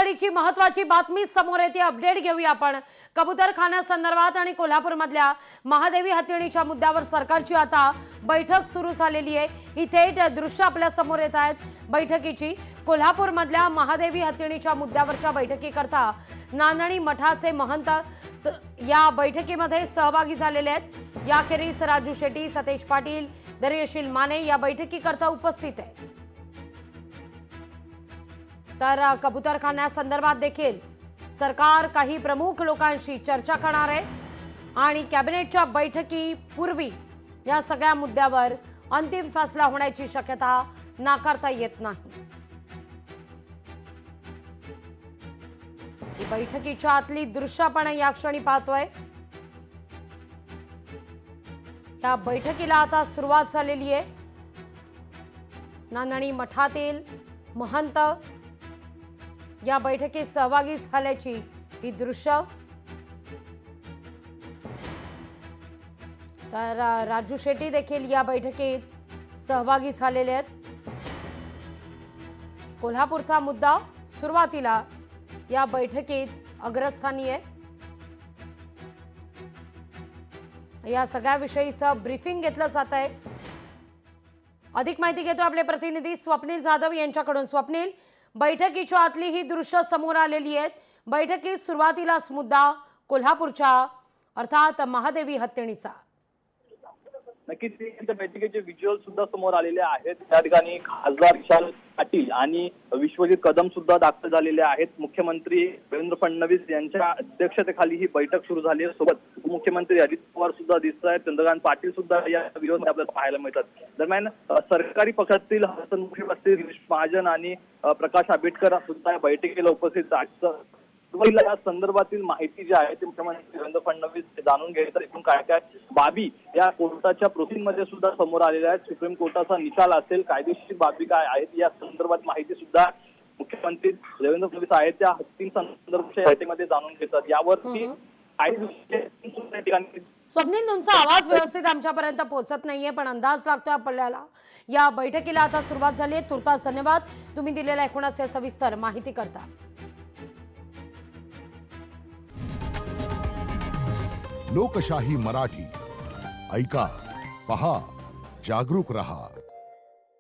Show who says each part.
Speaker 1: आघाडीची महत्त्वाची बातमी समोर येते। अपडेट घेऊया आपण कबूतरखान्यासंदर्भात आणि कोल्हापूरमधल्या महादेवी हत्तीणीच्या मुद्द्यावर सरकारची आता बैठक सुरू झालेली आहे। ही थेट दृश्य आपल्या समोर येत आहेत बैठकीची। कोल्हापूरमधल्या महादेवी हत्तीणीच्या मुद्द्यावरच्या बैठकीकरता नांदणी मठाचे महंत या बैठकीमध्ये सहभागी झालेले आहेत। याखेरीज राजू शेट्टी, सतेज पाटील, दर्यशील माने या बैठकीकरता उपस्थित आहेत। तर कबूतरखान्यासंदर्भात देखील सरकार काही प्रमुख लोकांशी चर्चा करणार आहे आणि कॅबिनेटच्या बैठकीपूर्वी या सगळ्या मुद्द्यावर अंतिम फैसला होण्याची शक्यता नाकारता येत नाही। बैठकीच्या आतली दृश्य आपण या क्षणी पाहतोय। या बैठकीला आता सुरुवात झालेली आहे। नांदणी मठातील महंत या बैठकीत सहभागी झाल्याची ही दृश्य। तर राजू शेट्टी देखील या बैठकीत सहभागी झालेले आहेत। कोल्हापूरचा मुद्दा सुरुवातीला या बैठकीत अग्रस्थानी आहे। या सगळ्या विषयीचं ब्रीफिंग घेतलं जात आहे। अधिक माहिती घेतो आपले प्रतिनिधी स्वप्नील जाधव यांच्याकडून। स्वप्नील, बैठकीच्या आतली ही दृश्य समोर आलेली आहेत। बैठकीत सुरुवातीलाच मुद्दा कोल्हापूरच्या अर्थात महादेवी हत्तीणीचा।
Speaker 2: नक्कीच त्या बैठकीचे व्हिज्युअल सुद्धा समोर आलेले आहेत। त्या ठिकाणी खासदार विशाल पाटील आणि विश्वजित कदम सुद्धा दाखल झालेले आहेत। मुख्यमंत्री देवेंद्र फडणवीस यांच्या अध्यक्षतेखाली ही बैठक सुरू झाली आहे। सोबत उपमुख्यमंत्री अजित पवार सुद्धा दिसत आहेत। चंद्रकांत पाटील सुद्धा या व्हिडिओमध्ये आपल्याला पाहायला मिळतात। दरम्यान सरकारी पक्षातील हसन मुश्रीफ, गिरीश महाजन आणि प्रकाश आंबेडकर सुद्धा या बैठकीला उपस्थित आहेत। या संदर्भातील माहिती जी आहे ती मुख्यमंत्री देवेंद्र फडणवीस जाणून घ्यायचं एकूण काय काय बाबी या कोर्टाच्या प्रोसिंगमध्ये सुद्धा समोर आलेल्या आहेत। सुप्रीम कोर्टाचा निकाल असेल, कायदेशीर बाबी काय आहेत या संदर्भात माहिती सुद्धा मुख्यमंत्री देवेंद्र फडणवीस आहेत त्या हत्तींसंदर्भाच्या बैठकीमध्ये जाणून घेतात। यावरती
Speaker 1: स्वप्नील, तुमचा आवाज व्यवस्थित आमच्यापर्यंत पोहोचत नाहीये, पण अंदाज लागतोय आपल्याला। या बैठकीला आता सुरुवात झाली आहे। तुर्तास धन्यवाद तुम्ही दिलेल्या एकूणच सविस्तर माहिती करता।
Speaker 3: लोकशाही मराठी ऐका, पहा, जागरूक रहा।